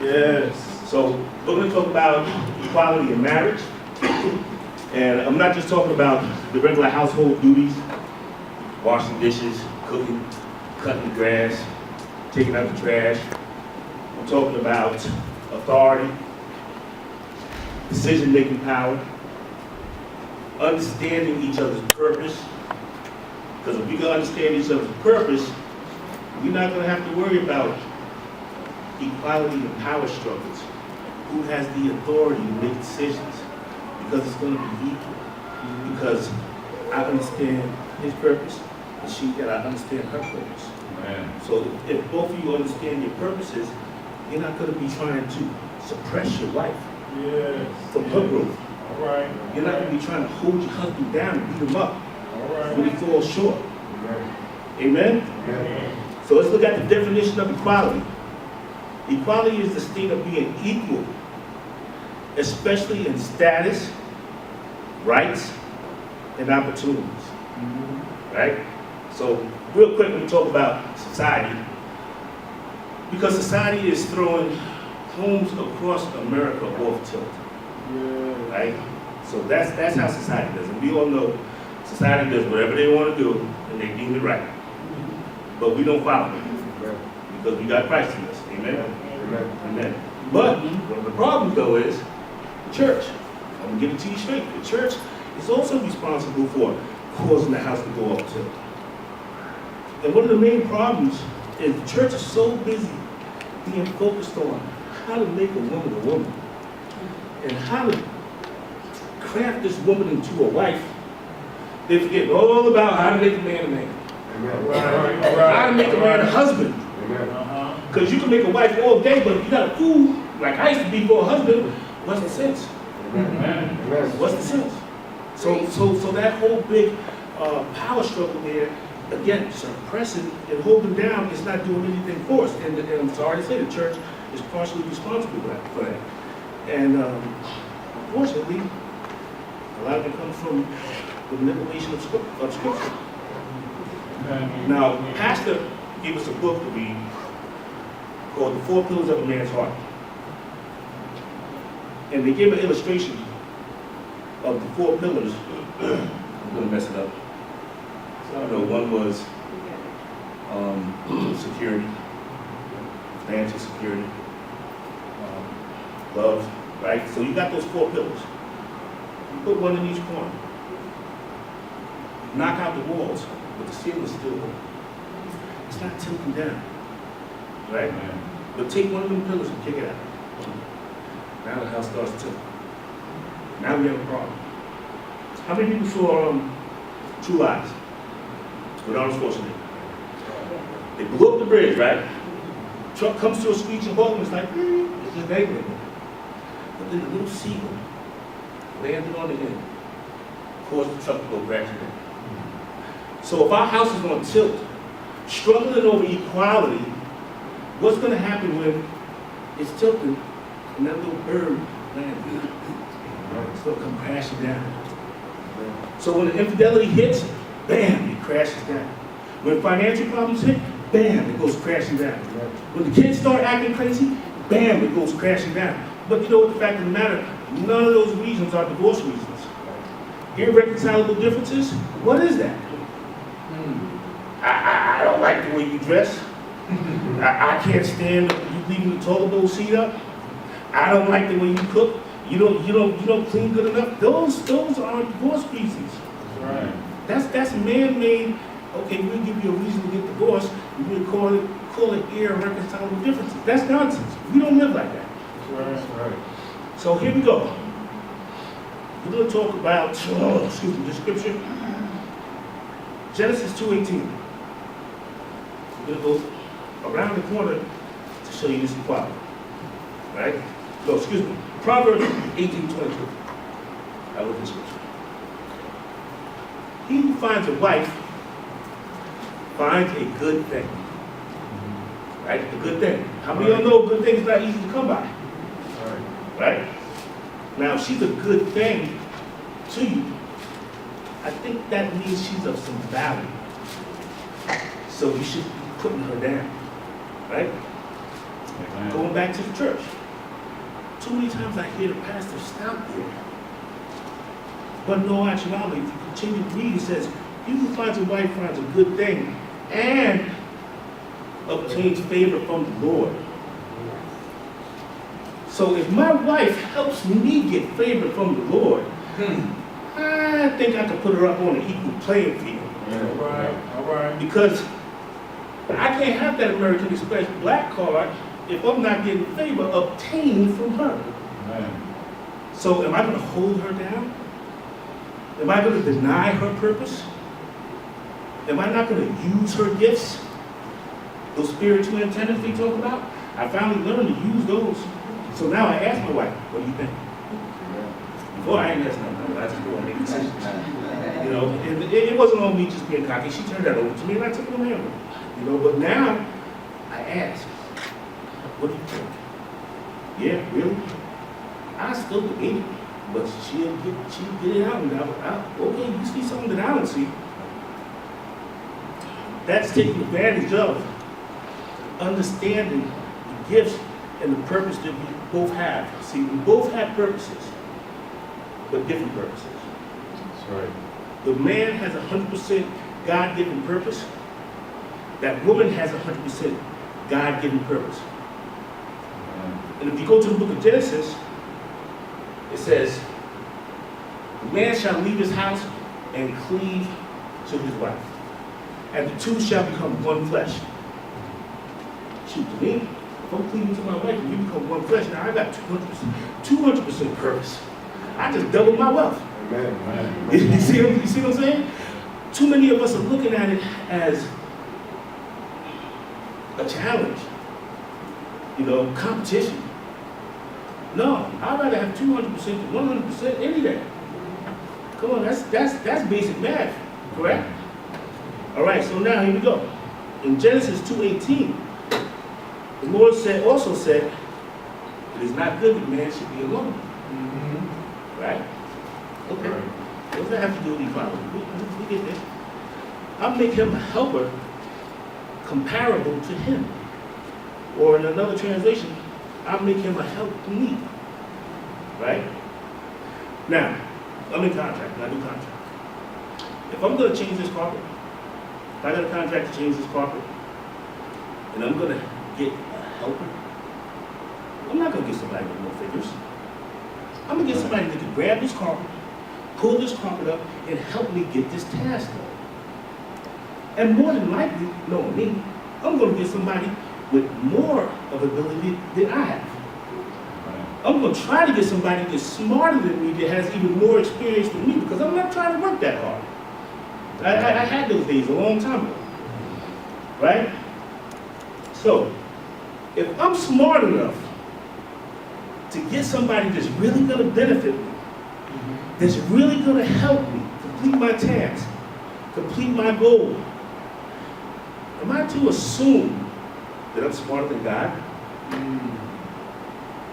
Yes. So we're going to talk about equality in marriage. And I'm not just talking about the regular household duties, washing dishes, cooking, cutting the grass, taking out the trash. I'm talking about authority, decision-making power, understanding each other's purpose. Because if we can understand each other's purpose, we're not going to have to worry about equality and power struggles. Who has the authority to make decisions? Because it's going to be equal. Because I understand his purpose, and she got to understand her purpose. Man. So if both of you understand your purposes, you're not going to be trying to suppress your wife Yes. from her growth. All right. You're not going to be trying to hold your husband down and beat him up All right. when he falls short. Right. Amen? Amen. So let's look at the definition of equality. Equality is the state of being equal, especially in status, rights, and opportunities. Right? So real quick, when we talk about society, because society is throwing homes across America off tilt. Yeah. Right? So that's how society does it. We all know society does whatever they want to do and they deem it right. But we don't follow it because we got Christ in us. Amen? Amen. But one of the problems though is the church. I'm going to give it to you straight. The church is also responsible for causing the house to go off tilt. And one of the main problems is the church is so busy being focused on how to make a woman and how to craft this woman into a wife. They forget all about how to make a man a man. How to make a man a husband. Because you can make a wife all day, but if you got a fool, like I used to be for a husband, what's the sense? What's the sense? So that whole big power struggle there, again, suppressing and holding down is not doing anything for us. And I'm sorry to say, the church is partially responsible for that. And unfortunately, a lot of it comes from the manipulation of Scripture. Now, Pastor gave us a book to read called The 4 Pillars of a Man's Heart. And they gave an illustration of the 4 pillars. I'm going to mess it up. So I don't know, one was security, financial security, love, right? So you got those 4 pillars. You put one in each corner. Knock out the walls, but the ceiling's still open. It's not tilting down, right? But take one of them pillars and kick it out. Now the house starts tilting. Now we have a problem. How many people saw True Lies with Arnold Schwarzenegger? They blew up the bridge, right? Truck comes to a screeching halt and it's like, it's just dangling. But then the little seagull landed on the end, caused the truck to go crashing down. So if our house is on tilt, struggling over equality, what's going to happen when it's tilting and that little bird lands? It's going to come crashing down. So when the infidelity hits, bam, it crashes down. When financial problems hit, bam, it goes crashing down. When the kids start acting crazy, bam, it goes crashing down. But you know what the fact of the matter, none of those reasons are divorce reasons. Irreconcilable differences, what is that? I don't like the way you dress. I can't stand you leaving the toilet bowl seat up. I don't like the way you cook. You don't clean good enough. Those are divorce reasons. Right. That's man-made. Okay, we'll give you a reason to get divorced. We'll call it irreconcilable differences. That's nonsense. We don't live like that. Right. So here we go. We're going to talk about the scripture. Genesis 2:18. We're going to go around the corner to show you this equality. Right? No, excuse me. Proverbs 18:22. I love this scripture. He who finds a wife finds a good thing. Right? A good thing. How many of y'all know a good thing is not easy to come by? Right? Now, if she's a good thing to you, I think that means she's of some value. So you should be putting her down. Right? Going back to the church. Too many times I hear the pastor stop there. But no, actuality, if you continue to read, it says, he who finds a wife finds a good thing and obtains favor from the Lord. So if my wife helps me get favor from the Lord, I think I could put her up on an equal playing field. All right. Because I can't have that American Express black card if I'm not getting favor obtained from her. So am I going to hold her down? Am I going to deny her purpose? Am I not going to use her gifts? Those spiritual antennas they talk about? I finally learned to use those. So now I ask my wife, what do you think? Before I ain't asked nothing, I just go and make decisions. You know, and it wasn't on me just being cocky. She turned that over to me and I took it on hand. You know, but now I ask, what do you think? Yeah, really? I still debate it, but she'll get it out and out. Okay, you see something that I don't see. That's taking advantage of understanding the gifts and the purpose that we both have. See, we both have purposes, but different purposes. That's right. The man has 100% God-given purpose. That woman has 100% God-given purpose. And if you go to the book of Genesis, it says, the man shall leave his house and cleave to his wife, and the two shall become one flesh. Shoot, to me, if I'm cleaving to my wife and we become one flesh, now I got 200% purpose. I just doubled my wealth. Amen. You see what I'm saying? Too many of us are looking at it as a challenge, you know, competition. No, I'd rather have 200% to 100% any day. Come on, that's basic math, correct? All right, so now here we go. In Genesis 2:18, the Lord also said, it is not good that man should be alone. Right? Okay. What does that have to do with equality? We get there. I'll make him a helper comparable to him. Or in another translation, I'll make him a help me. Right? Now, I'm in contract, and I do contract. If I'm going to change this carpet, if I got a contract to change this carpet, and I'm going to get a helper, I'm not going to get somebody with no figures. I'm going to get somebody that can grab this carpet, pull this carpet up, and help me get this task done. And more than likely, knowing me, I'm going to get somebody with more of ability than I have. I'm going to try to get somebody that's smarter than me, that has even more experience than me, because I'm not trying to work that hard. I had those days a long time ago. Right? So, if I'm smart enough to get somebody that's really going to benefit me, that's really going to help me complete my task, complete my goal, am I to assume that I'm smarter than God?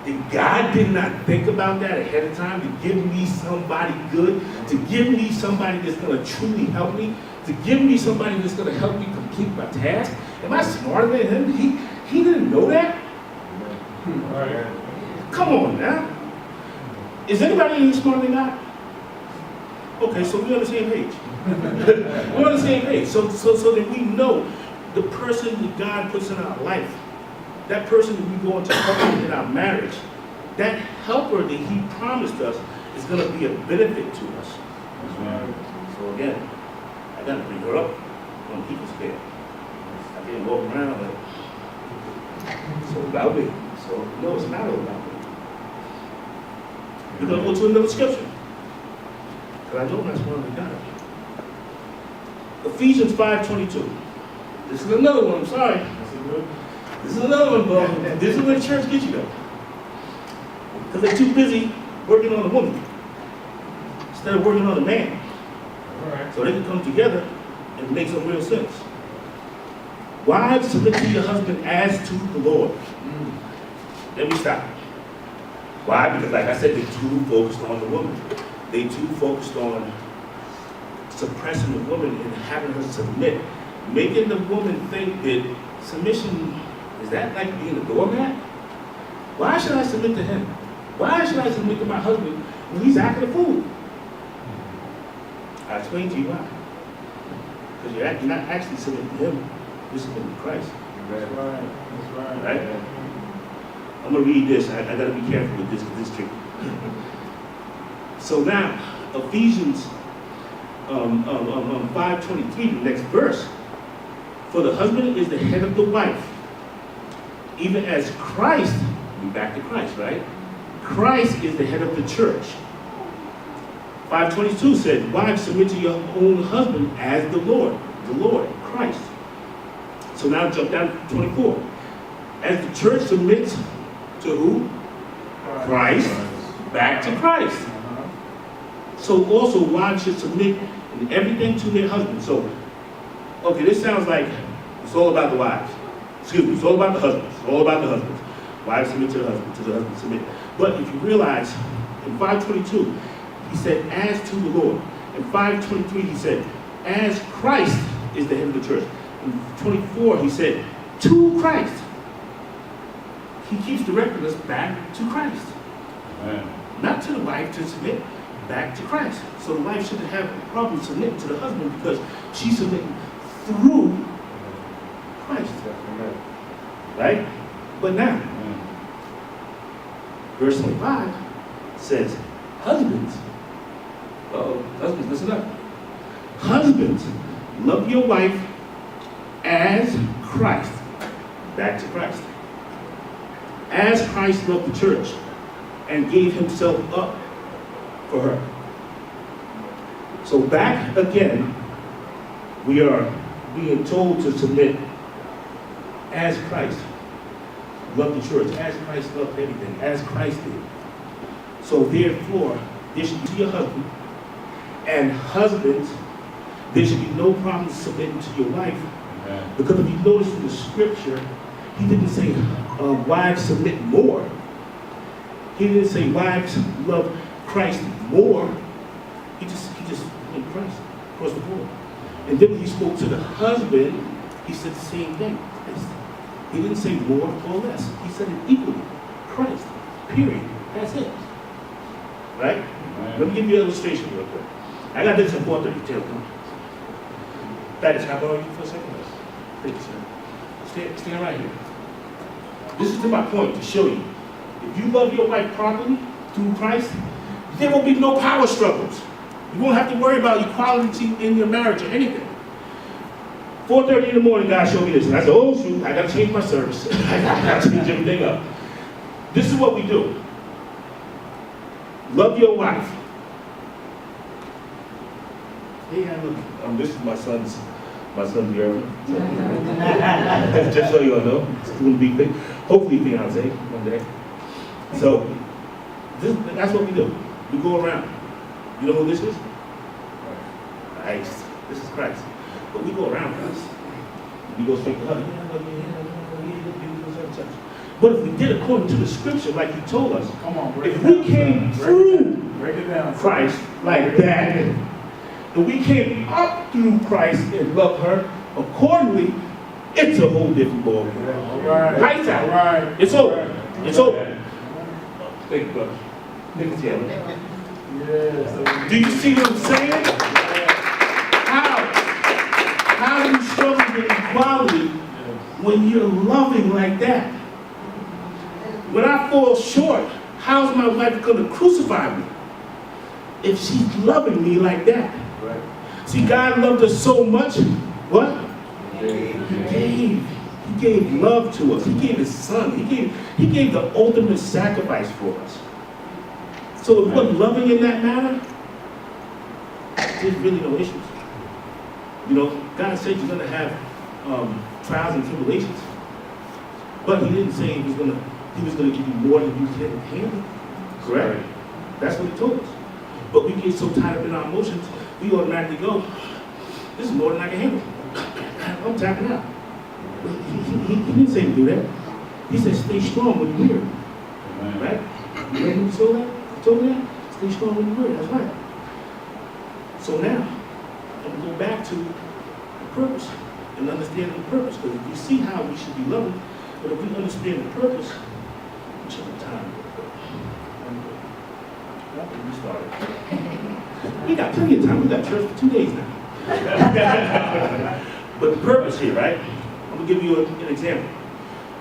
That God did not think about that ahead of time, to give me somebody good, to give me somebody that's going to truly help me, to give me somebody that's going to help me complete my task? Am I smarter than him? He didn't know that? Right. Come on now. Is anybody any smarter than God? Okay, so we're on the same page. We're on the same page. So that we know the person that God puts in our life, that person that we go into helping in our marriage, that helper that he promised us is going to be a benefit to us. So again, I got to bring her up on equal scale. I can't walk around like, so about me. So no, it's not all about me. We're going to go to another scripture, because I know that's one we got. Ephesians 5:22. This is another one, I'm sorry. This is another one, bro. This is where the church gets you, though. Because they're too busy working on a woman instead of working on a man. Right. So they can come together and make some real sense. Wives, submit to your husband as to the Lord. Let me stop. Why? Because like I said, they too focused on the woman. They too focused on suppressing the woman and having her submit, making the woman think that submission Is that like being a doormat? Why should I submit to him? Why should I submit to my husband when he's acting a fool? I explain to you why. Because you're not actually submitting to him, you're submitting to Christ. That's right. That's right. Right? I'm going to read this. I got to be careful with this because this tricky. So now, Ephesians 5:23, the next verse. For the husband is the head of the wife, even as Christ, we're back to Christ, right? Christ is the head of the church. 5:22 said, wives, submit to your own husband as the Lord, Christ. So now jump down to 24. As the church submits to who? Christ, back to Christ. So also wives should submit in everything to their husband. So, okay, this sounds like it's all about the wives. Excuse me, it's all about the husbands. It's all about the husbands. Wives submit to the husband submit. But if you realize, in 5:22, he said, as to the Lord. In 5:23, he said, as Christ is the head of the church. In 24, he said, to Christ. He keeps directing us back to Christ. Amen. Not to the wife to submit, back to Christ. So the wife shouldn't have a problem submitting to the husband because she's submitting through Christ. Amen. Right? But now, Amen. verse 25 says, husbands, husbands, listen up. Husbands, love your wife as Christ. Back to Christ. As Christ loved the church and gave himself up for her. So back again, we are being told to submit as Christ loved the church, as Christ loved everything, as Christ did. So therefore, there should be to your husband, and husbands, there should be no problem submitting to your wife. Amen. Because if you notice in the scripture, he didn't say wives submit more. He didn't say wives love Christ more. He just went Christ across the board. And then when he spoke to the husband, he said the same thing. He didn't say more or less. He said it equally. Christ. Period. That's it. Right? Amen. Let me give you an illustration real quick. I got this in 432. Come on. That is, can I borrow you for a second? Thank you, sir. Stand right here. This is to my point to show you. If you love your wife properly through Christ, there will be no power struggles. You won't have to worry about equality in your marriage or anything. 4:30 in the morning, God showed me this. And I said, oh, shoot, I got to change my service. I got to change everything up. This is what we do. Love your wife. Hey, I love this is my son's girlfriend. Just so you all know, it's going to be big. Hopefully, fiance one day. So, that's what we do. We go around. You know who this is? Christ. This is Christ. But we go around Christ. We go straight to her. But if we did according to the scripture, like he told us, Come on, break if it down, we came sir. through Break it down. Christ like that, and we came up through Christ and loved her accordingly, it's a whole different ballgame. All right. Lights out. All right. It's All over. right. It's over. Thank you, brother. Thank you, Taylor. Yes. Do you see what I'm saying? How do you struggle with equality when you're loving like that? When I fall short, how's my wife going to crucify me? If she's loving me like that. Right. See, God loved us so much. What? He gave love to us. He gave his son. He gave the ultimate sacrifice for us. So if we're loving in that manner, there's really no issues. You know, God said you're going to have trials and tribulations. But he didn't say he was going to give you more than you can handle. Correct? That's what he told us. But we get so tied up in our emotions, we automatically go, this is more than I can handle. I'm tapping out. He didn't say to do that. He said stay strong when you're weary. Right? You ready to show that? He told me that? Stay strong when you're weary. That's right. So now, I'm going to go back to the purpose and understanding the purpose. Because if you see how we should be loving, But if we understand the purpose, we check the time. We started. We got plenty of time. We got church for 2 days now. But the purpose here, right? I'm gonna give you an example.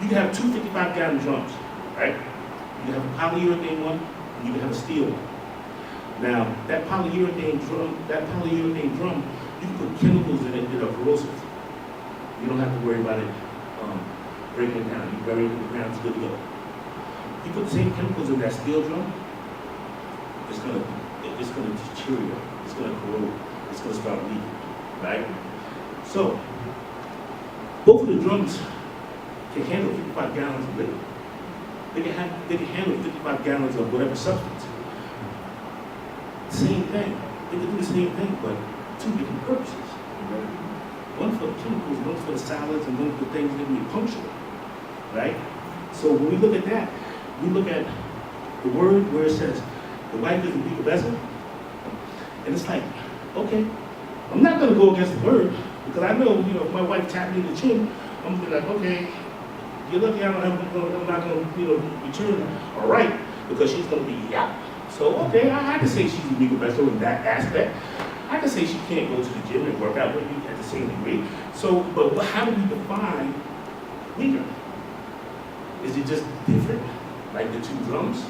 You can have two 55-gallon drums, right? You can have a polyurethane one, and you can have a steel one. Now, that polyurethane drum, you can put chemicals in it that are corrosive. You don't have to worry about it breaking it down. You bury it in the ground, it's good to go. You put the same chemicals in that steel drum, it's gonna deteriorate, it's gonna corrode, it's gonna start leaking, right? So, both of the drums can handle 55 gallons of liquid. They can handle 55 gallons of whatever substance. Same thing. They can do the same thing, but two different purposes. One for the chemicals, one for the solids, and one for the things that can be punctual, right? So when we look at that, we look at the word where it says, the wife is the weaker vessel. And it's like, okay, I'm not gonna go against the word, because I know, if my wife tapped me in the chin, I'm gonna be like, okay, you're lucky I'm not gonna, return all right, because she's gonna be yeah. So, okay, I can say she's a weaker vessel in that aspect. I can say she can't go to the gym and work out with me at the same degree. So, but how do we define weaker? Is it just different, like the two drums?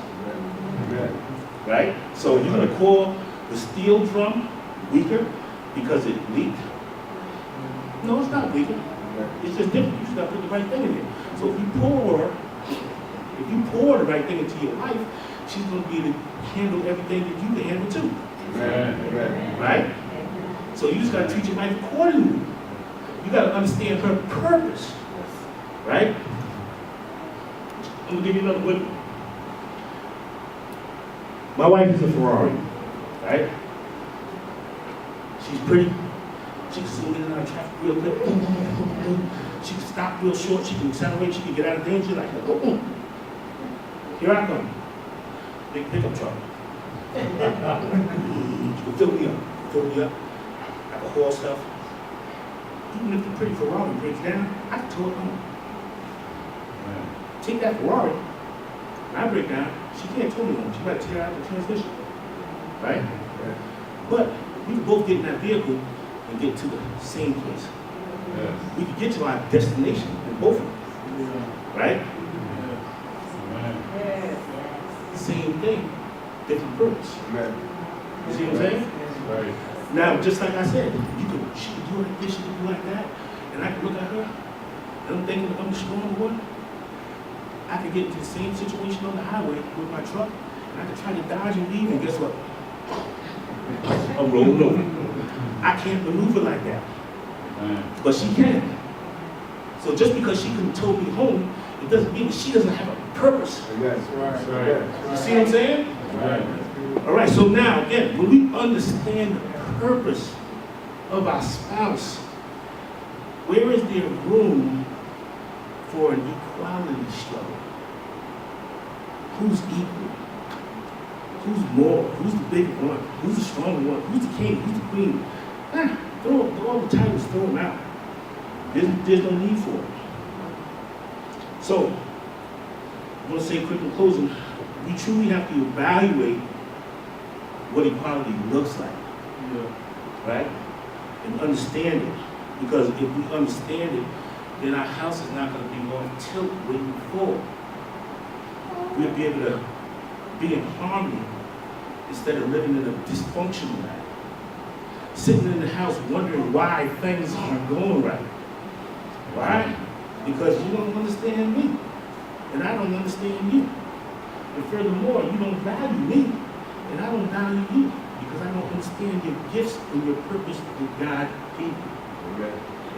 Right? So you're gonna call the steel drum weaker because it leaked? No, it's not weaker. It's just different. You just gotta put the right thing in there. So if you pour the right thing into your life, she's gonna be able to handle everything that you can handle too. Right? So you just gotta treat your wife accordingly. You gotta understand her purpose. Right? I'm gonna give you another one. My wife is a Ferrari, right? She's pretty. She can zoom in and out of traffic real quick. Boom, boom, boom, boom, boom. She can stop real short. She can accelerate. She can get out of danger. Like, boom, boom. Here I come. Big pickup truck. She can fill me up. I can haul stuff. Even if the pretty Ferrari breaks down, I can tow it home. Take that Ferrari, and I break down, she can't tow me home. She might tear out the transmission. Right? But we can both get in that vehicle and get to the same place. We can get to our destination in both of them. Right? Same thing, different purpose. You see what I'm saying? Right. Now, just like I said, she can do it like this, she can do it like that, and I can look at her, and I'm thinking I'm the strong one. I could get into the same situation on the highway with my truck, and I could try to dodge and leave, and guess what? I'm rolling over. I can't maneuver like that, but she can. So just because she can tow me home, it doesn't mean that she doesn't have a purpose. That's right. You see what I'm saying? Right. All right, so now, again, when we understand the purpose of our spouse, where is there room for an equality struggle? Who's equal? Who's more? Who's the bigger one? Who's the stronger one? Who's the king? Who's the queen? Throw all the titles, throw them out. There's no need for it. So, I'm going to say quick in closing, we truly have to evaluate what equality looks like, right? And understand it. Because if we understand it, then our house is not going to be on tilt waiting forward. We'll be able to be in harmony instead of living in a dysfunctional way. Sitting in the house wondering why things aren't going right. Why? Because you don't understand me, and I don't understand you. And furthermore, you don't value me, and I don't value you, because I don't understand your gifts and your purpose that God gave you.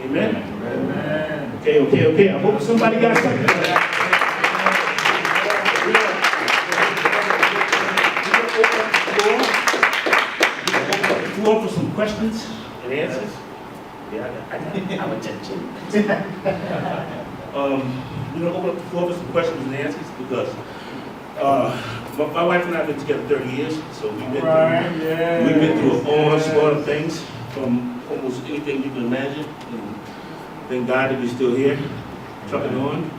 Amen? Amen. Okay. I hope somebody got something for that. Open up the floor for some questions and answers. Yeah, I'm attention. We're going to open up the floor for some questions and answers because my wife and I have been together 30 years, so we've been through an onslaught of things, from almost anything you can imagine. And thank God that we're still here, trucking on.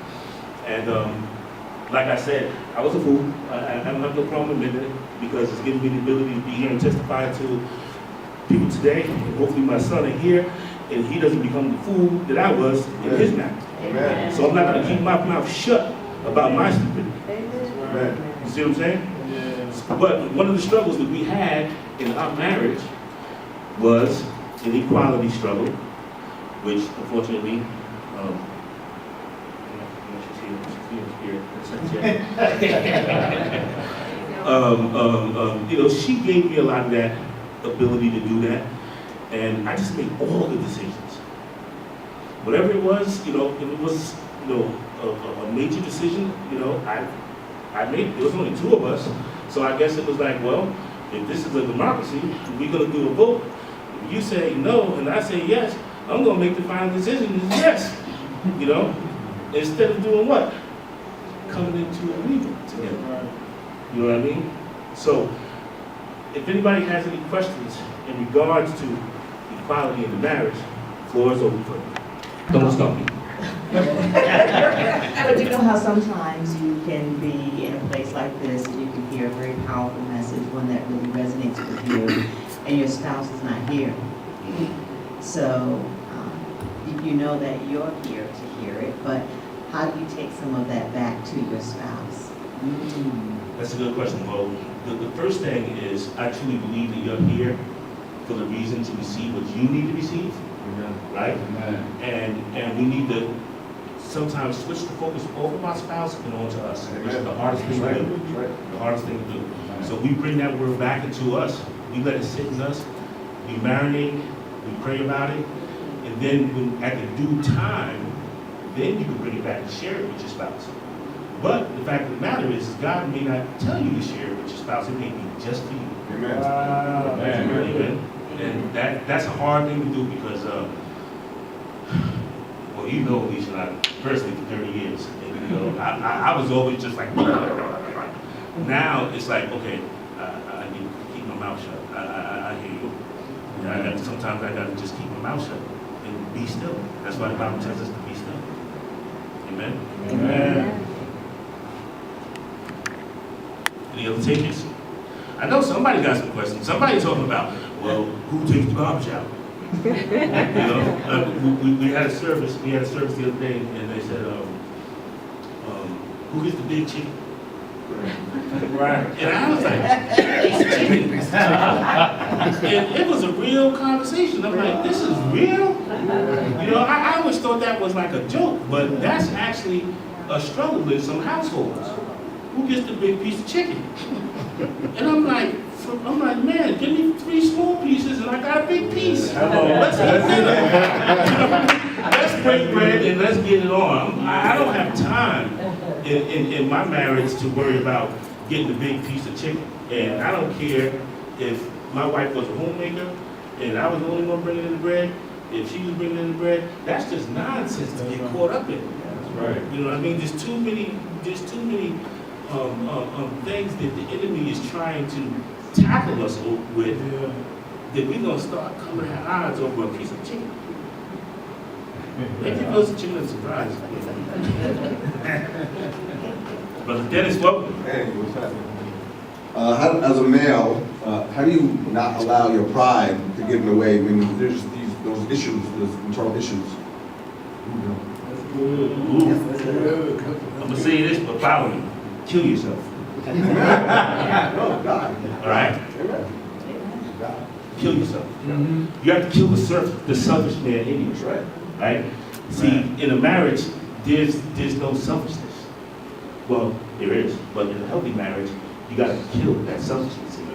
And like I said, I was a fool. I don't have no problem admitting it because it's giving me the ability to be here and testify to people today. And hopefully my son is here and he doesn't become the fool that I was in his marriage. Amen. So I'm not going to keep my mouth shut about my stupidity. Amen. You see what I'm saying? Yeah. But one of the struggles that we had in our marriage was an equality struggle, which unfortunately, you know, she gave me a lot of that ability to do that, and I just made all the decisions. Whatever it was, you know, if it was, you know, a major decision, you know, I made, there was only two of us, so I guess it was like, well, if this is a democracy, we're gonna do a vote. If you say no and I say yes, I'm gonna make the final decision is yes, you know, instead of doing what? Coming into agreement together. Right. You know what I mean? So, if anybody has any questions in regards to equality in the marriage, floor is open for you. Don't stop me. But you know how sometimes you can be in a place like this and you can hear a very powerful message, one that really resonates with you, and your spouse is not here. So you know that you're here to hear it, but how do you take some of that back to your spouse? That's a good question. Well, the first thing is I truly believe that you're here for the reason to receive what you need to receive, right? And we need to sometimes switch the focus off of our spouse and onto us, which is the hardest thing to do. The hardest thing to do. So we bring that word back into us. We let it sit in us. We marinate. We pray about it, and then when at the due time, then you can bring it back and share it with your spouse. But the fact of the matter is, God may not tell you to share it with your spouse. It may be just for you. Amen. Wow. Amen. And that's a hard thing to do because, well, you know, Alicia and I personally for 30 years. And, you know, I was always just like, now it's like, okay, I need to keep my mouth shut. I hear you. Sometimes I got to just keep my mouth shut and be still. That's why the Bible tells us to be still. Amen. Amen. Any other takers? I know somebody got some questions. Somebody talking about, well, who takes the garbage out? You know, we had a service. We had a service the other day, and they said, who gets the big chicken? Right. And I was like, and it was a real conversation. I'm like, this is real? You know, I always thought that was like a joke, but that's actually a struggle in some households. Who gets the big piece of chicken? And I'm like, man, give me 3 small pieces and I got a big piece. Let's eat dinner. Let's break bread and let's get it on. I don't have time in my marriage to worry about getting the big piece of chicken. And I don't care if my wife was a homemaker and I was the only one bringing in the bread. If she was bringing in the bread, that's just nonsense to get caught up in. That's right. You know what I mean? There's too many things that the enemy is trying to tackle us with, Yeah. that we're gonna start coming at odds over a piece of chicken. Maybe it was a chicken and surprise. Brother Dennis, welcome. Hey, what's happening? As a male, how do you not allow your pride to get in the way when there's those issues, those internal issues? That's good. Ooh. That's good. I'm gonna say this, but follow me. Kill yourself. No, God. All right? Amen. God. Kill yourself. Mhm. You have to kill the selfish man in you. That's right. Right? See, in a marriage, there's no selfishness. Well, there is, but in a healthy marriage, you gotta kill that selfishness in you.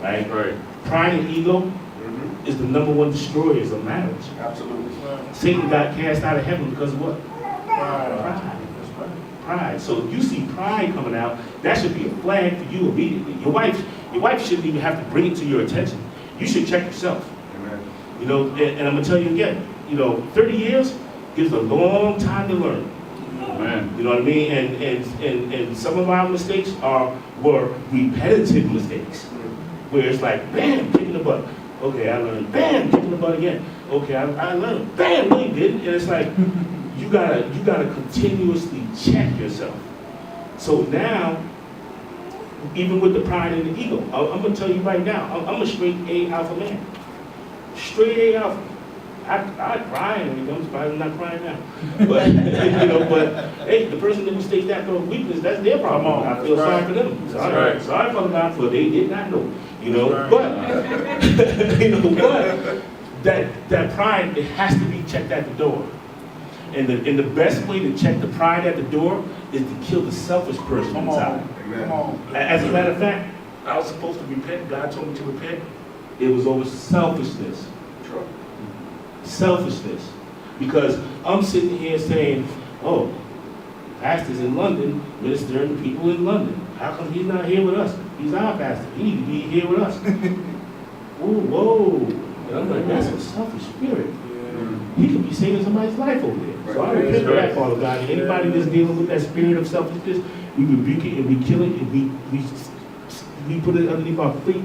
That's right. Right? Pride and ego Mm-hmm. is the #1 destroyers of marriage. Absolutely. That's right. Satan got cast out of heaven because of what? Right. Pride. That's right. Pride. So if you see pride coming out, that should be a flag for you immediately. Your wife shouldn't even have to bring it to your attention. You should check yourself. Amen. You know, and I'm gonna tell you again, you know, 30 years is a long time to learn. Amen. You know what I mean? And some of our mistakes were repetitive mistakes. Where it's like, bam, kick in the butt. Okay, I learned. Bam, kick in the butt again. Okay, I learned. Bam, no, you didn't. And it's like, you gotta continuously check yourself. So now, even with the pride and the ego, I'm gonna tell you right now, I'm a straight A alpha man. Straight A alpha. I cry and I'm surprised I'm not crying now. But, you know, but hey, the person that mistakes that for weakness, that's their problem. I feel sorry for them. Sorry for them, for they did not know. You know, but, you know, but that pride, it has to be checked at the door. And the best way to check the pride at the door is to kill the selfish person inside. As a matter of fact, I was supposed to repent. God told me to repent. It was over selfishness. Selfishness. Because I'm sitting here saying, oh, pastor's in London, ministering to people in London. How come he's not here with us? He's our pastor. He needs to be here with us. Whoa. And I'm like, that's a selfish spirit. He could be saving somebody's life over there. So I repent for that, Father God. And anybody that's dealing with that spirit of selfishness, we rebuke it and we kill it and we put it underneath our feet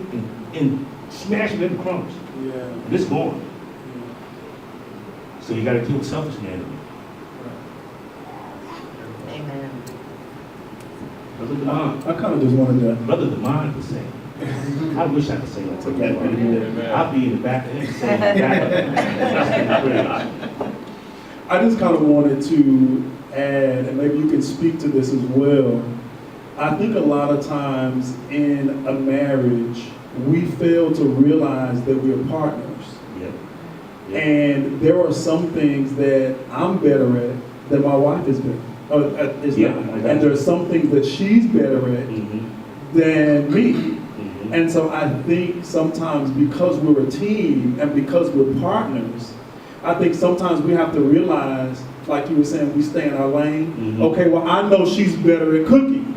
and smash it into crumbs. And it's gone. So you got to kill the selfish man. Amen. Brother Demond. I kind of just wanted to. Brother Demond could say. I wish I could say that to him. I'll be in the back of him saying that. I just kind of wanted to add, and maybe you can speak to this as well. I think a lot of times in a marriage, we fail to realize that we're partners. Yeah. And there are some things that I'm better at that my wife is better. And there are some things that she's better at than me. And so I think sometimes because we're a team and because we're partners, I think sometimes we have to realize, like you were saying, we stay in our lane. Okay, well, I know she's better at cooking.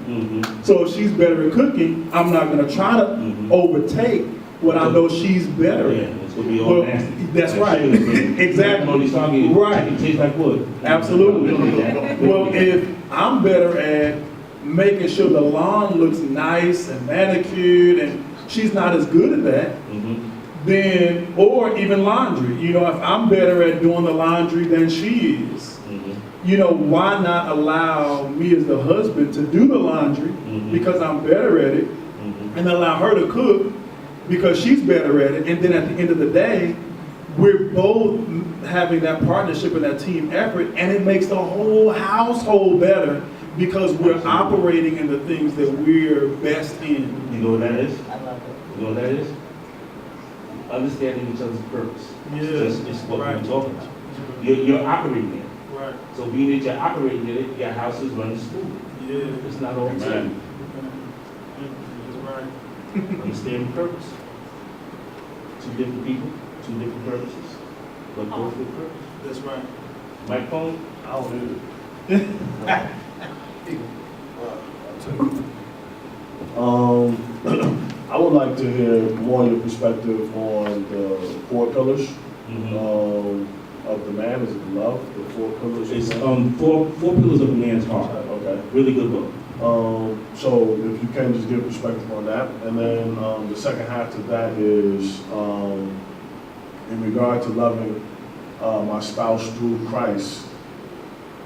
So if she's better at cooking, I'm not going to try to overtake what I know she's better at. It's going to be all nasty. That's right. Exactly. Right. It tastes like wood. Absolutely. Well, if I'm better at making sure the lawn looks nice and manicured and she's not as good at that, then, or even laundry. You know, if I'm better at doing the laundry than she is, you know, why not allow me as the husband to do the laundry because I'm better at it and allow her to cook because she's better at it. And then at the end of the day, we're both having that partnership and that team effort, and it makes the whole household better because we're operating in the things that we're best in. You know what that is? I love it. You know what that is? Understanding each other's purpose. It's what we're talking about. You're operating it. Right. So being that you're operating it, your house is running smooth. Yeah. It's not all the time. That's right. Understanding purpose. Two different people, two different purposes, but both with purpose. That's right. Microphone? I'll do it. I would like to hear more your perspective on the 4 pillars of the man. Is it love? The 4 pillars. It's of the man? four pillars of a man's heart. Okay. Really good book. So if you can just give perspective on that, and then the second half to that is in regard to loving my spouse through Christ.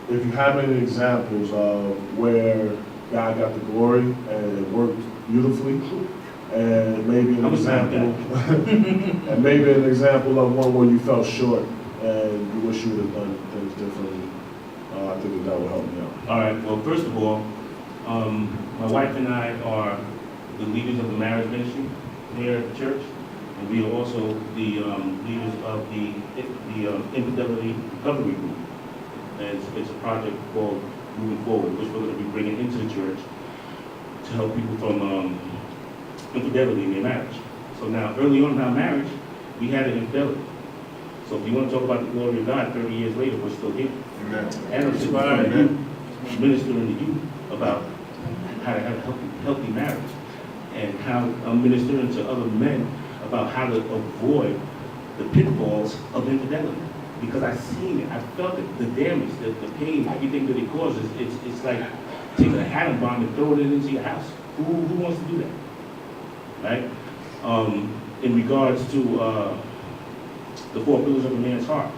If you have any examples of where God got the glory and it worked beautifully, and maybe an example, and maybe an example of one where you fell short and you wish you would have done things differently, I think that would help me out. All right, well, first of all, my wife and I are the leaders of the marriage ministry here at the church, and we are also the leaders of the Infidelity Recovery Group. And it's a project called Moving Forward, which we're going to be bringing into the church to help people from infidelity in their marriage. So now, early on in our marriage, we had an infidelity. So if you want to talk about the glory of God, 30 years later, we're still here. Amen. And I'm sitting ministering to you about how to have a healthy marriage, and how I'm ministering to other men about how to avoid the pitfalls of infidelity. Because I've seen it, I've felt it, the damage, the pain, everything that it causes. It's like taking a atom bomb and throwing it into your house. Who wants to do that? Right? In regards to the 4 pillars of a man's heart,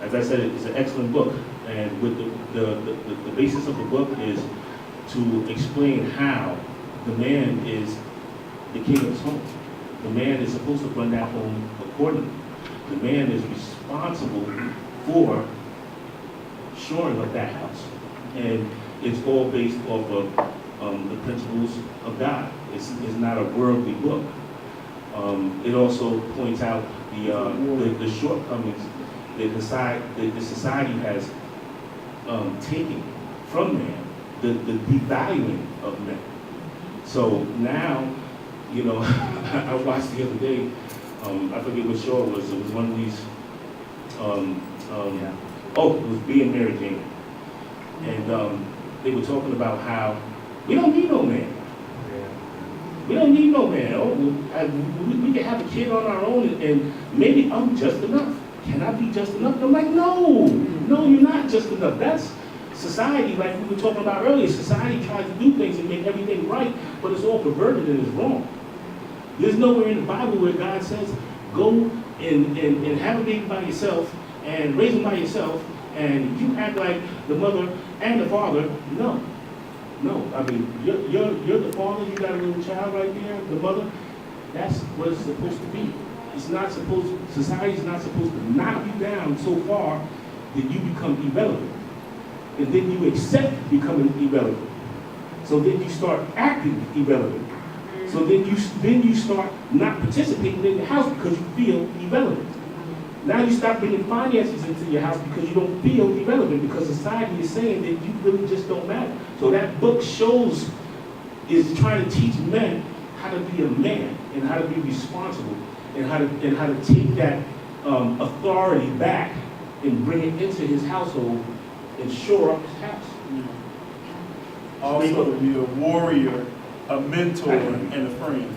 as I said, it's an excellent book. And with the basis of the book is to explain how the man is the king of his home. The man is supposed to run that home accordingly. The man is responsible for shoring up that house. And it's all based off of the principles of God. It's not a worldly book. It also points out the shortcomings that the society has taken from man, the devaluing of men. So now, you know, I watched the other day, I forget what show it was one of these, it was Being Mary Jane. And they were talking about how we don't need no man. We don't need no man. Oh, we can have a kid on our own and maybe I'm just enough. Can I be just enough? I'm like, no, you're not just enough. That's society, like we were talking about earlier. Society tries to do things and make everything right, but it's all perverted and it's wrong. There's nowhere in the Bible where God says, go and have a baby by yourself and raise them by yourself and you act like the mother and the father. No. I mean, you're the father, you got a little child right there, the mother. That's what it's supposed to be. It's not supposed, society's not supposed to knock you down so far that you become irrelevant. And then you accept becoming irrelevant. So then you start acting irrelevant. So then you start not participating in the house because you feel irrelevant. Now you stop bringing finances into your house because you don't feel irrelevant, because society is saying that you really just don't matter. So that book is trying to teach men how to be a man and how to be responsible and how to take that authority back and bring it into his household and shore up his house. Also to be a warrior, a mentor, and a friend.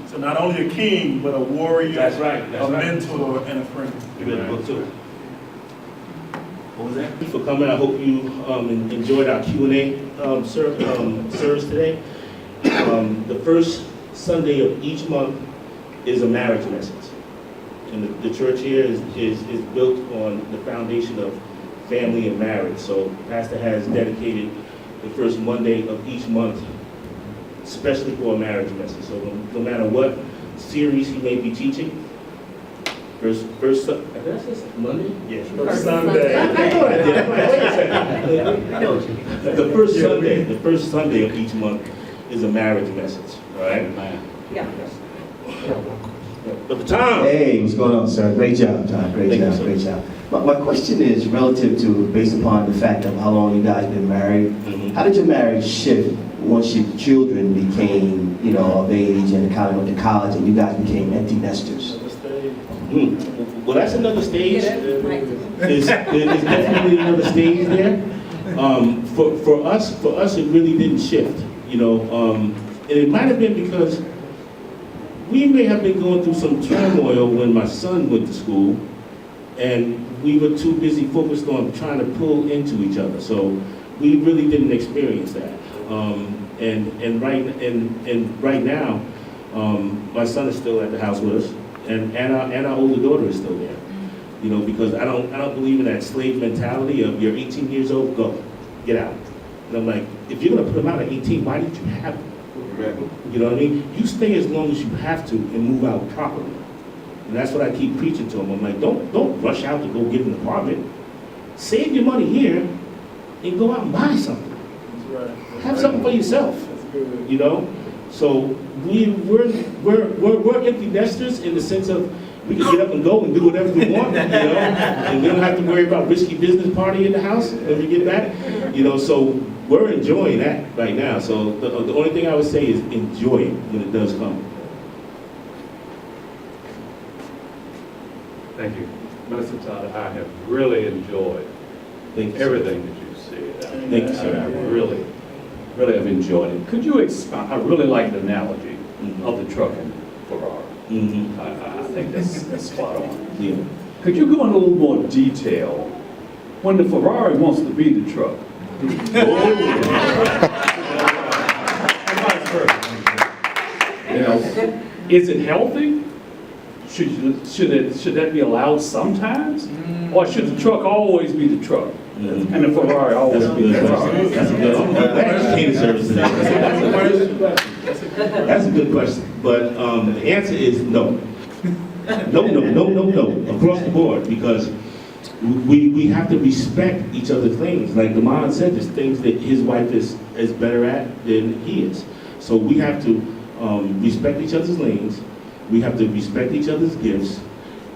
So not only a king, but a warrior, That's right. mentor, and a friend. You read the book too. What was that? Thank you for coming. I hope you enjoyed our Q&A service today. The first Sunday of each month is a marriage message. And the church here is built on the foundation of family and marriage. So Pastor has dedicated the first Monday of each month especially for a marriage message. So no matter what series he may be teaching, first Monday? Yes. First Sunday. I know I did. Wait a second. The first Sunday of each month is a marriage message, all right? Yeah. But Tom. Hey, what's going on, sir? Great job, Tom. Great job. My question is relative to, based upon the fact of how long you guys been married. Mhm. How did your marriage shift once your children became, of age and kind of went to college and you guys became empty nesters? Well, that's another stage. It's definitely another stage there. For us, it really didn't shift. And it might have been because we may have been going through some turmoil when my son went to school, and we were too busy focused on trying to pull into each other. So we really didn't experience that. And right now, my son is still at the house with us, and our older daughter is still there. Because I don't believe in that slave mentality of you're 18 years old, go, get out. And I'm like, if you're gonna put them out at 18, why did you have them? You know what I mean? You stay as long as you have to and move out properly. And that's what I keep preaching to them. I'm like, don't rush out to go get an apartment. Save your money here and go out and buy something. That's right. Have something for yourself. That's good. So we're empty nesters in the sense of we can get up and go and do whatever we want, and we don't have to worry about risky business party in the house when we get back, so we're enjoying that right now. So the only thing I would say is enjoy it when it does come. Thank you. Minister Todd, I have really enjoyed Thank you, sir. everything that you've said. Thank you, sir. I really have enjoyed it. Could you expound? I really like the analogy of the truck and Ferrari. Mm-hmm. I think that's spot on. Yeah. Could you go into a little more detail when the Ferrari wants to be the truck? And vice versa. Is it healthy? should that be allowed sometimes? Or should the truck always be the truck? And the Ferrari always That's be the good. Ferrari? That's a good. I'm glad you came to service today. That's a good question. But the answer is no. No, across the board, because we have to respect each other's things. Like Damon said, there's things that his wife is better at than he is. So we have to respect each other's lanes. We have to respect each other's gifts.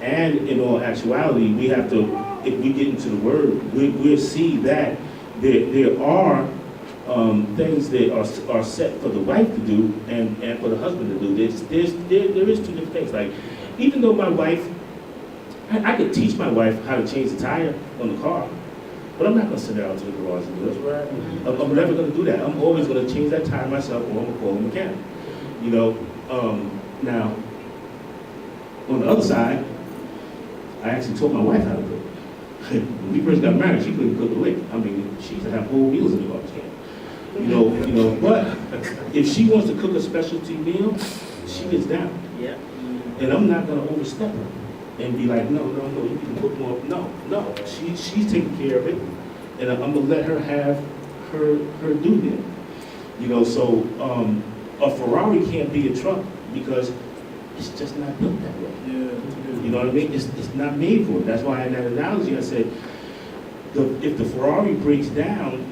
And in all actuality, we have to, if we get into the Word, we'll see that there are things that are set for the wife to do and for the husband to do. There is two different things. Like, even though my wife, I could teach my wife how to change the tire on the car, but I'm not going to send her out to the garage and do it. I'm never going to do that. I'm always going to change that tire myself, or I'm going to call a mechanic. You know, now, on the other side, I actually taught my wife how to cook. When we first got married, she couldn't cook a lick. I mean, she used to have whole meals in the garbage can. You know, but if she wants to cook a specialty meal, she gets down. Yeah. And I'm not gonna overstep her and be like, no, you can cook more. No, she's taking care of it, and I'm gonna let her have her due there. You know, so a Ferrari can't be a truck because it's just not built that way. You know what I mean? It's not made for it. That's why in that analogy I said, if the Ferrari breaks down,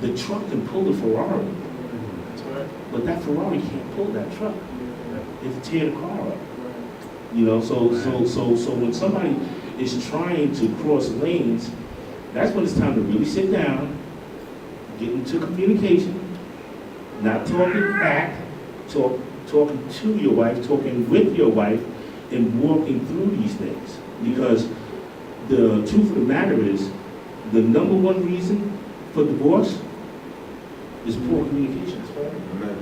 the truck can pull the Ferrari, but that Ferrari can't pull that truck. It'll tear the car up. You know, so when somebody is trying to cross lanes, that's when it's time to really sit down, get into communication, not talking back, talking to your wife, talking with your wife, and walking through these things. Because the truth of the matter is, the number one reason for divorce is poor communication.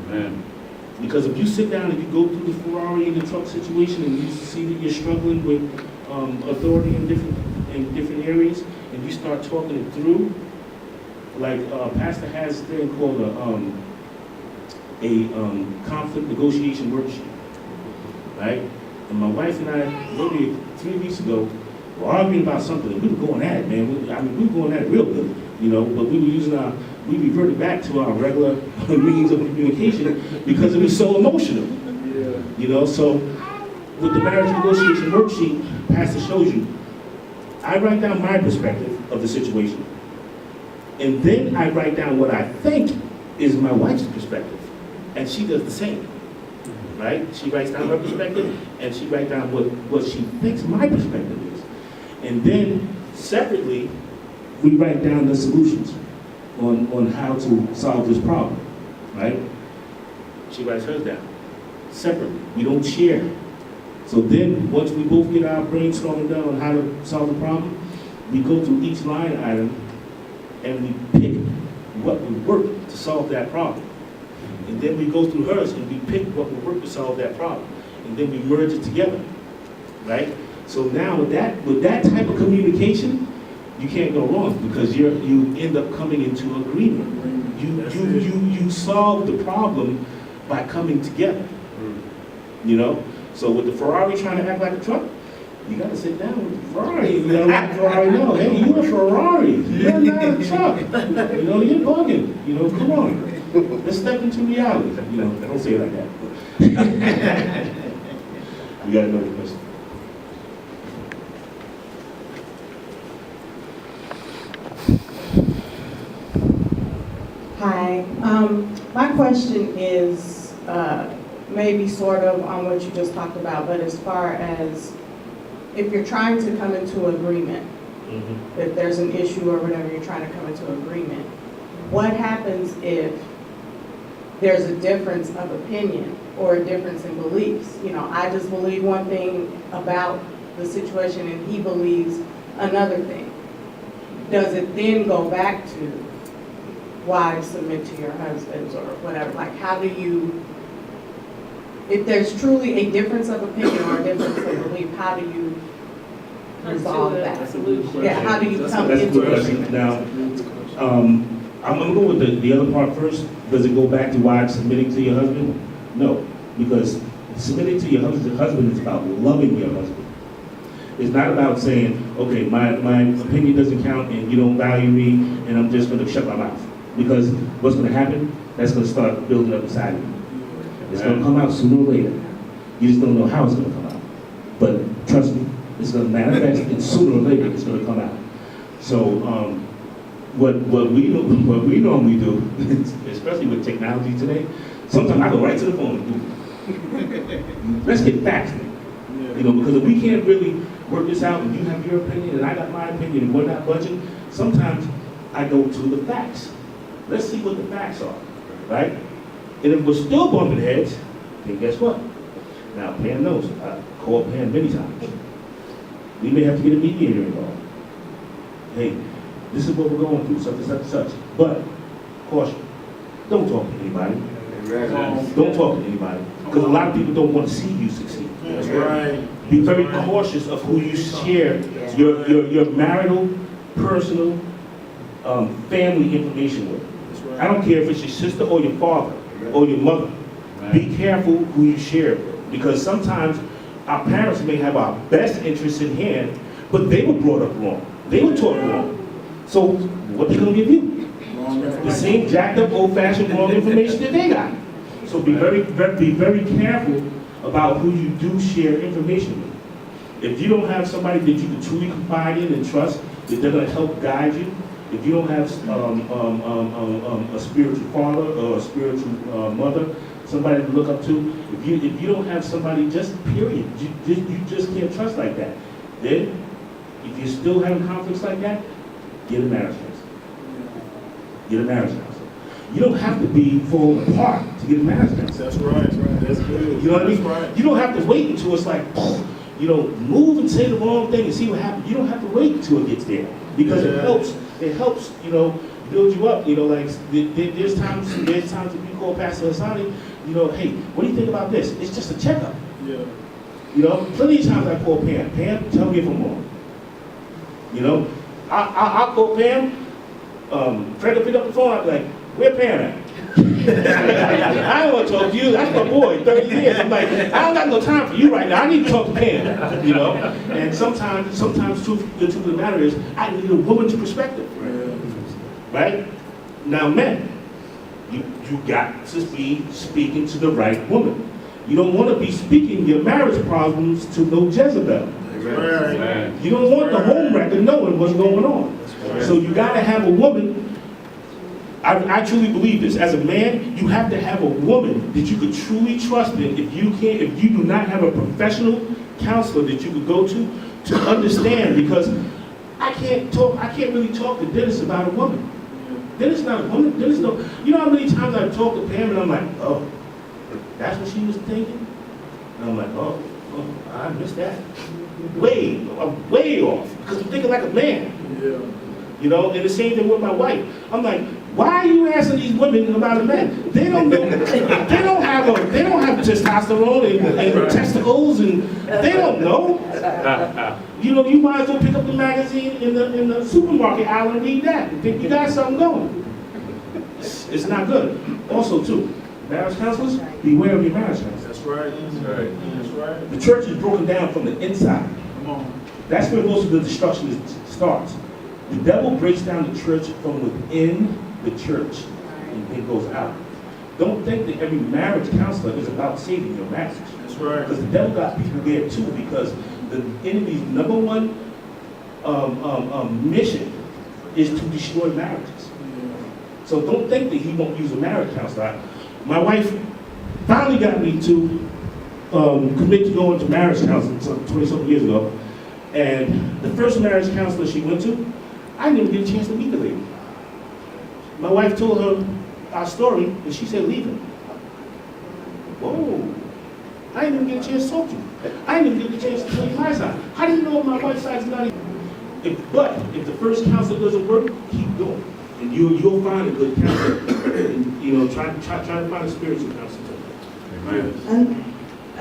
Man. Because if you sit down and you go through the Ferrari and the truck situation and you see that you're struggling with authority in different areas, and you start talking it through, like Pastor has a thing called a conflict negotiation worksheet, right? And my wife and I, maybe 3 weeks ago, were arguing about something. We were going at it, man. We were going at it real good, you know, but we reverted back to our regular means of communication because it was so emotional. You know, so with the marriage negotiation worksheet, Pastor shows you, I write down my perspective of the situation. And then I write down what I think is my wife's perspective. And she does the same. Right? She writes down her perspective, and she writes down what she thinks my perspective is. And then, separately, we write down the solutions on how to solve this problem, right? She writes hers down, separately. We don't share. So then, once we both get our brainstorming done on how to solve the problem, we go through each line item, and we pick what would work to solve that problem. And then we go through hers and we pick what will work to solve that problem. And then we merge it together, right? So now with that type of communication, you can't go wrong because you end up coming into agreement. You solve the problem by coming together, you know? So with the Ferrari trying to act like a truck, you gotta sit down with the Ferrari. You gotta let the Ferrari know, hey, you're a Ferrari. You're not a truck. You know, you're bugging. You know, come on. Let's step into reality. You know, don't say it like that. We got another question. Hi. My question is maybe sort of on what you just talked about, but as far as if you're trying to come into agreement, if there's an issue or whatever, you're trying to come into agreement, what happens if there's a difference of opinion or a difference in beliefs? You know, I just believe one thing about the situation and he believes another thing. Does it then go back to wives submit to your husbands or whatever? Like, how do you, if there's truly a difference of opinion or a difference of belief, how do you resolve that? Yeah, how do you come That's a into good question. agreement? Now, I'm going to go with the other part first. Does it go back to wives submitting to your husband? No, because submitting to your husband is about loving your husband. It's not about saying, okay, my opinion doesn't count and you don't value me and I'm just gonna shut my mouth. Because what's gonna happen? That's gonna start building up inside of you. It's gonna come out sooner or later. You just don't know how it's gonna come out. But trust me, it's gonna manifest and sooner or later it's gonna come out. So what we normally do, especially with technology today, sometimes I go right to the phone and do it. Let's get facts, man. You know, because if we can't really work this out and you have your opinion and I got my opinion and we're not budging, sometimes I go to the facts. Let's see what the facts are, right? And if we're still bumping heads, then guess what? Now, Pam knows. I called Pam many times. We may have to get a mediator involved. Hey, this is what we're going through, such and such and such. But, caution, don't talk to anybody. Don't talk to anybody. Because a lot of people don't want to see you succeed. That's right. Be very cautious of who you share your marital, personal, family information with. I don't care if it's your sister or your father or your mother. Be careful who you share it with. Because sometimes our parents may have our best interests in hand, but they were brought up wrong. They were taught wrong. So what they gonna give you? The same jacked up, old-fashioned wrong information that they got. So be very careful about who you do share information with. If you don't have somebody that you can truly confide in and trust, that they're gonna help guide you, if you don't have a spiritual father or a spiritual mother, somebody to look up to, if you don't have somebody, just period, you just can't trust like that. Then, if you're still having conflicts like that, get a marriage counselor. Get a marriage counselor. You don't have to be falling apart to get a marriage counselor. That's right. That's good. You know what I mean? That's right. You don't have to wait until it's like, move and say the wrong thing and see what happens. You don't have to wait until it gets there. Because it helps, build you up. Like there's times if you call Pastor Hassani, hey, what do you think about this? It's just a checkup. Yeah. Plenty of times I call Pam. Pam, tell me if I'm wrong. I'll call Pam. Fred will pick up the phone. I'll be like, where Pam at? I don't want to talk to you. That's my boy, 30 years. I'm like, I don't got no time for you right now. I need to talk to Pam, And sometimes the truth of the matter is, I need a woman's perspective, right? Now, men, you got to be speaking to the right woman. You don't want to be speaking your marriage problems to no Jezebel. Right. You don't want the home wrecker knowing what's going on. So you got to have a woman. I truly believe this. As a man, you have to have a woman that you could truly trust in. If you do not have a professional counselor that you could go to understand, because I can't really talk to Dennis about a woman. Dennis is not a woman. Dennis no. You know how many times I've talked to Pam and I'm like, oh, that's what she was thinking? And I'm like, oh, I missed that. Way off. Because I'm thinking like a man. Yeah. And the same thing with my wife. I'm like, why are you asking these women about a man? They don't know. They don't have testosterone and testicles, and they don't know. You might as well pick up the magazine in the supermarket aisle and read that. And think you got something going. It's not good. Also, too, marriage counselors, beware of your marriage counselors. That's right. That's right. The church is broken down from the inside. Come on. That's where most of the destruction starts. The devil breaks down the church from within the church and it goes out. Don't think that every marriage counselor is about saving your marriage. That's right. Because the devil got people there too, because the enemy's number one mission is to destroy marriages. So don't think that he won't use a marriage counselor. My wife finally got me to commit to going to marriage counseling 20-something years ago. And the first marriage counselor she went to, I didn't even get a chance to meet the lady. My wife told her our story, and she said, leave him. Whoa. I didn't even get a chance to talk to you. I didn't even get a chance to tell you my side. How do you know my wife's side is not even... But if the first counselor doesn't work, keep going. And you'll find a good counselor. And, try to find a spiritual counselor. Amen. I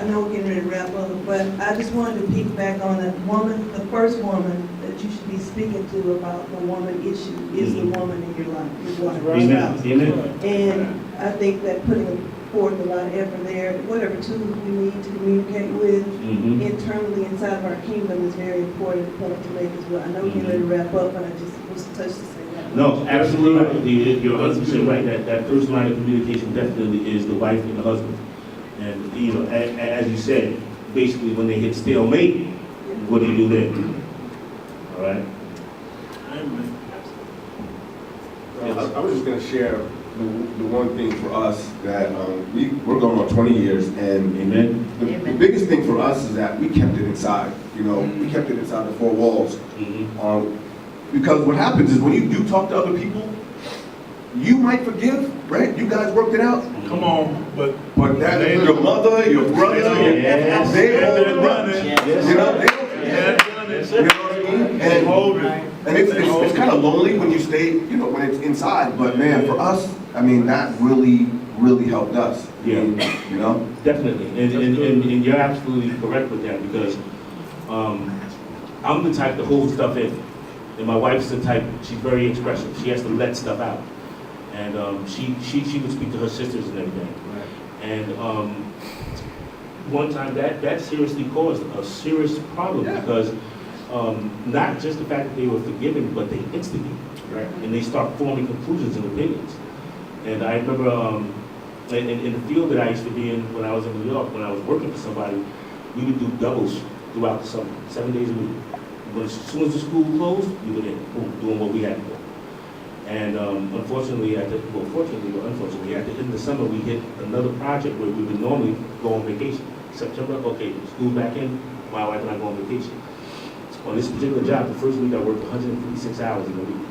know we're getting ready to wrap up, but I just wanted to piggyback on the first woman that you should be speaking to about the woman issue is the woman in your life, your wife. Amen. Amen. And I think that putting forth a lot of effort there. Whatever tools we need to communicate with Mhm. internally inside of our kingdom is very important point to make as well. I know we're getting ready to wrap up, but I just was touched to say that. No, absolutely, you're 100% right, that first line of communication definitely is the wife and the husband. And, you know, as you said, basically when they hit stalemate, what do you do then? All right? I was just gonna share the one thing for us that, we're going on 20 years, and Amen? the biggest thing for us is that we kept it inside, you know, we kept it inside the four walls. Mhm. Because what happens is when you do talk to other people, you might forgive, right? You guys worked it out. Come on, but But that is your mother, your brother, Yes. they hold they're the grudge. running. You know, they don't Yeah, forget. done it. You know what I mean? And hold it. And it's kind of lonely when you stay, you know, when it's inside. But man, for us, I mean, that really, really helped us. Yeah. You know? Definitely, and you're absolutely correct with that, because I'm the type to hold stuff in, and my wife's the type, she's very expressive, she has to let stuff out. And she would speak to her sisters and everything. And one time that seriously caused a serious problem, Yeah. because not just the fact that they were forgiven, but they instigate. Right. And they start forming conclusions and opinions. And I remember in the field that I used to be in when I was in New York, when I was working for somebody, we would do doubles throughout the summer, 7 days a week. As soon as the school closed, we were in, boom, doing what we had to do. And fortunately, at the end of the summer, we hit another project where we would normally go on vacation. September, okay, school back in, my wife and I go on vacation. On this particular job, the first week I worked 156 hours in a week.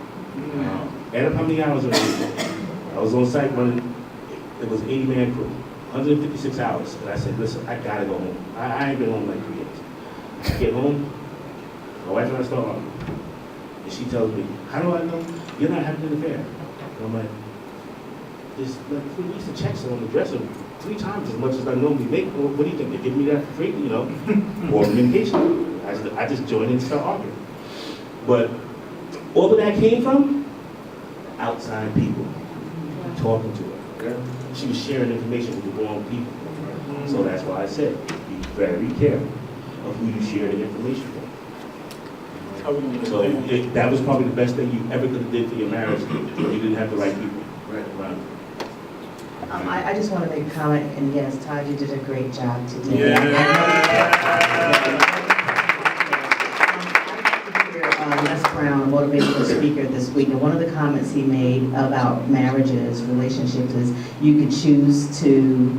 Add up how many hours in a week. I was on site running, it was an 80-man crew, 156 hours. And I said, listen, I gotta go home. I ain't been home like 3 days. I get home, my wife and I start arguing. And she tells me, how do I know you're not having an affair? And I'm like, there's like 3 weeks of checks on the dresser, 3 times as much as I normally make. What do you think? They give me that for free, you know, or communication. I just joined in and start arguing. But all of that came from outside people talking to her. She was sharing information with the wrong people. So that's why I said, be very careful of who you share the information with. So that was probably the best thing you ever could have did for your marriage if you didn't have the right people around. I just want to make a comment, and yes, Todd, you did a great job today. Les Brown, a motivational speaker this week, and one of the comments he made about marriages, relationships, is you could choose to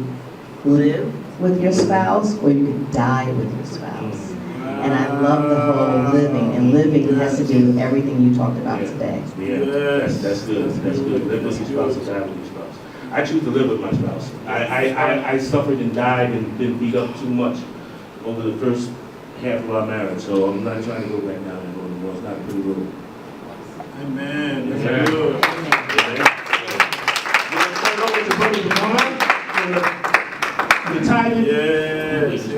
live with your spouse or you could die with your spouse. And I love the whole living, and living has to do with everything you talked about today. Yeah, that's good. That's good. Live with your spouse or die with your spouse. I choose to live with my spouse. I suffered and died and been beat up too much over the first half of our marriage, so I'm not trying to go back down that road anymore. It's not a pretty road. Amen. Yeah. That's good. You want to turn it over to Brother Devon? The tithing? Yes.